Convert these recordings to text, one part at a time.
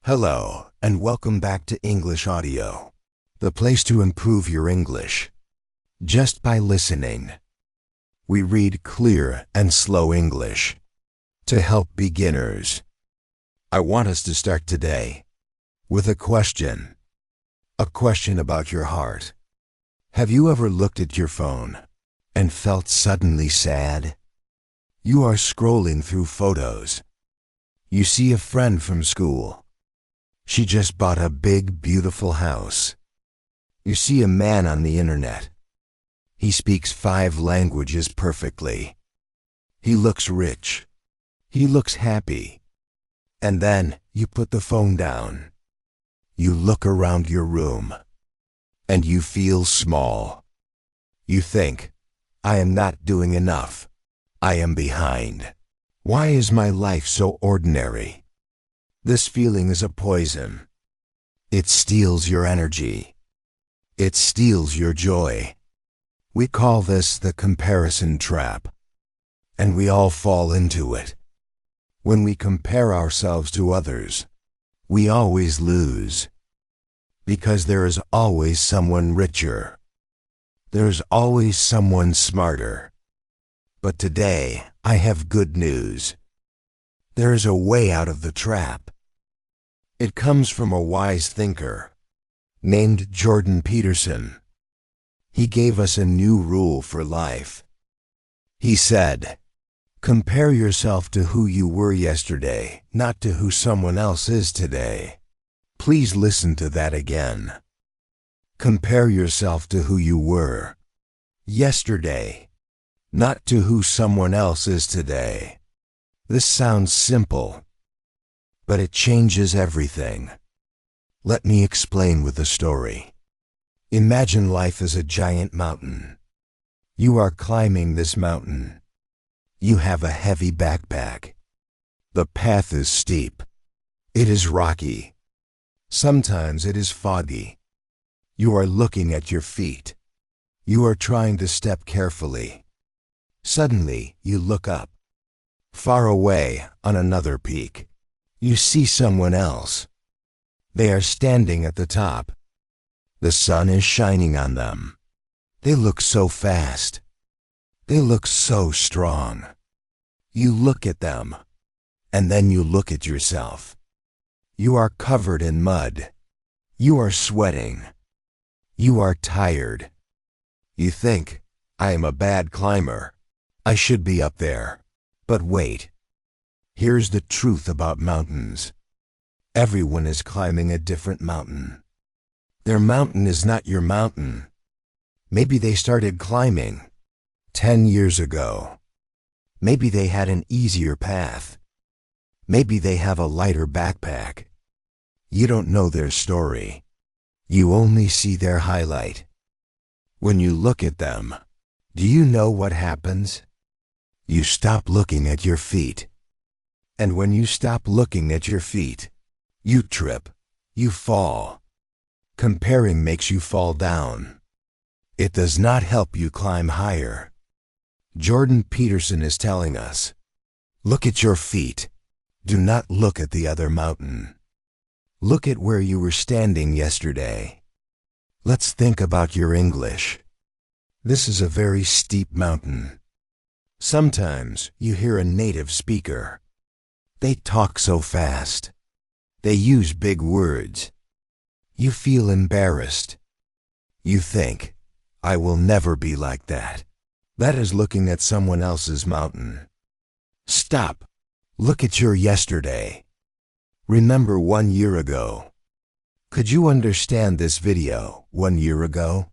Hello, and welcome back to English Audio, the place to improve your English just by listening. We read clear and slow English to help beginners. I want us to start today with a question about your heart. Have you ever looked at your phone and felt suddenly sad? You are scrolling through photos. You see a friend from school. She just bought a big, beautiful house. You see a man on the internet. He speaks 5 languages perfectly. He looks rich. He looks happy. And then you put the phone down. You look around your room. And you feel small. You think, I am not doing enough. I am behind. Why is my life so ordinary? This feeling is a poison. It steals your energy. It steals your joy. We call this the comparison trap. And we all fall into it. When we compare ourselves to others, we always lose. Because there is always someone richer. There's always someone smarter. But today, I have good news. There is a way out of the trap. It comes from a wise thinker named Jordan Peterson. He gave us a new rule for life. He said, compare yourself to who you were yesterday, not to who someone else is today. Please listen to that again. Compare yourself to who you were yesterday, not to who someone else is today. This sounds simple, but it changes everything. Let me explain with a story. Imagine life as a giant mountain. You are climbing this mountain. You have a heavy backpack. The path is steep. It is rocky. Sometimes it is foggy. You are looking at your feet. You are trying to step carefully. Suddenly, you look up. Far away, on another peak, you see someone else. They are standing at the top. The sun is shining on them. They look so fast. They look so strong. You look at them, and then you look at yourself. You are covered in mud. You are sweating. You are tired. You think, I am a bad climber. I should be up there. But wait. Here's the truth about mountains. Everyone is climbing a different mountain. Their mountain is not your mountain. Maybe they started climbing 10 years ago. Maybe they had an easier path. Maybe they have a lighter backpack. You don't know their story. You only see their highlight. When you look at them, do you know what happens? You stop looking at your feet. And when you stop looking at your feet, you trip, you fall. Comparing makes you fall down. It does not help you climb higher. Jordan Peterson is telling us, look at your feet. Do not look at the other mountain. Look at where you were standing yesterday. Let's think about your English. This is a very steep mountain. Sometimes you hear a native speaker. They talk so fast. They use big words. You feel embarrassed. You think, I will never be like that. That is looking at someone else's mountain. Stop. Look at your yesterday. Remember 1 year ago. Could you understand this video 1 year ago?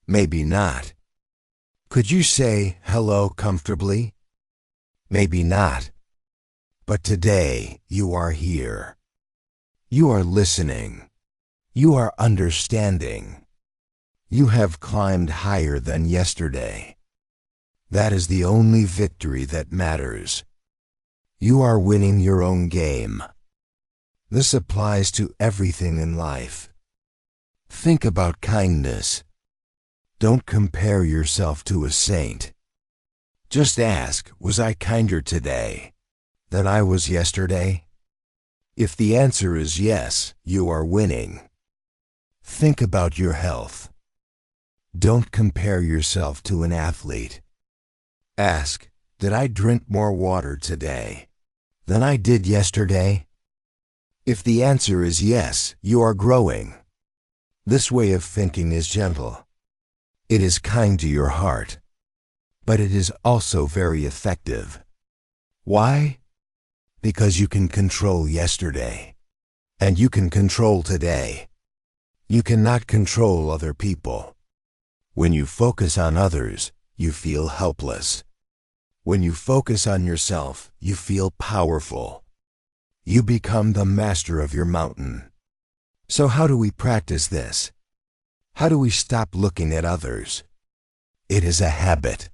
Maybe not. Could you say hello comfortably? Maybe not. But today, you are here. You are listening. You are understanding. You have climbed higher than yesterday. That is the only victory that matters. You are winning your own game. This applies to everything in life. Think about kindness. Don't compare yourself to a saint. Just ask, was I kinder today than I was yesterday? If the answer is yes, you are winning. Think about your health. Don't compare yourself to an athlete. Ask, did I drink more water today than I did yesterday? If the answer is yes, you are growing. This way of thinking is gentle. It is kind to your heart, but it is also very effective. Why? Because you can control yesterday, and you can control today. You cannot control other people. When you focus on others, you feel helpless. When you focus on yourself, you feel powerful. You become the master of your mountain. So how do we practice this? How do we stop looking at others? It is a habit.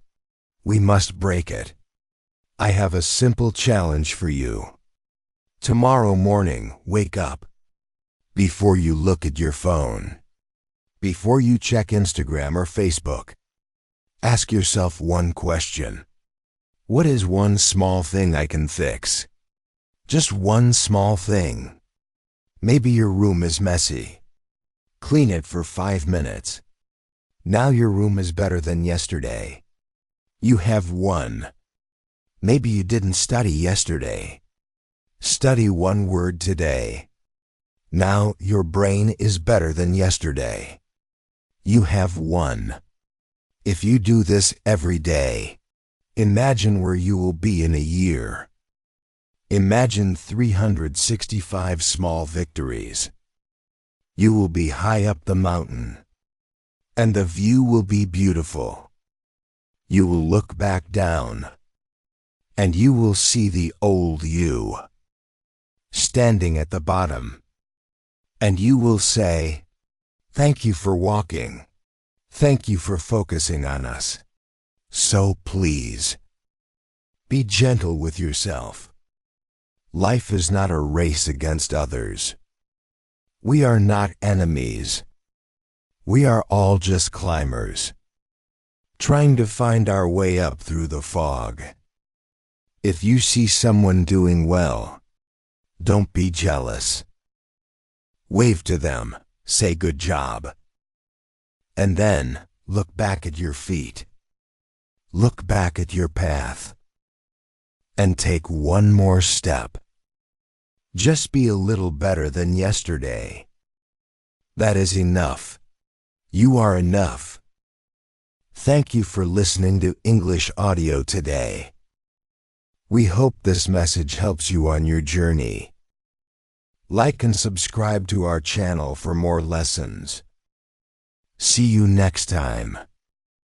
We must break it. I have a simple challenge for you. Tomorrow morning, wake up. Before you look at your phone, before you check Instagram or Facebook, ask yourself one question. What is one small thing I can fix? Just one small thing. Maybe your room is messy. Clean it for 5 minutes. Now your room is better than yesterday. You have won. Maybe you didn't study yesterday. Study one word today. Now your brain is better than yesterday. You have won. If you do this every day, imagine where you will be in a year. Imagine 365 small victories. You will be high up the mountain, and the view will be beautiful. You will look back down, and you will see the old you standing at the bottom, and you will say, "Thank you for walking. Thank you for focusing on us." So please, be gentle with yourself. Life is not a race against others. We are not enemies. We are all just climbers, trying to find our way up through the fog. If you see someone doing well, don't be jealous. Wave to them, say good job. And then, look back at your feet. Look back at your path. And take one more step. Just be a little better than yesterday. That is enough. You are enough. Thank you for listening to English Audio today. We hope this message helps you on your journey. Like and subscribe to our channel for more lessons. See you next time.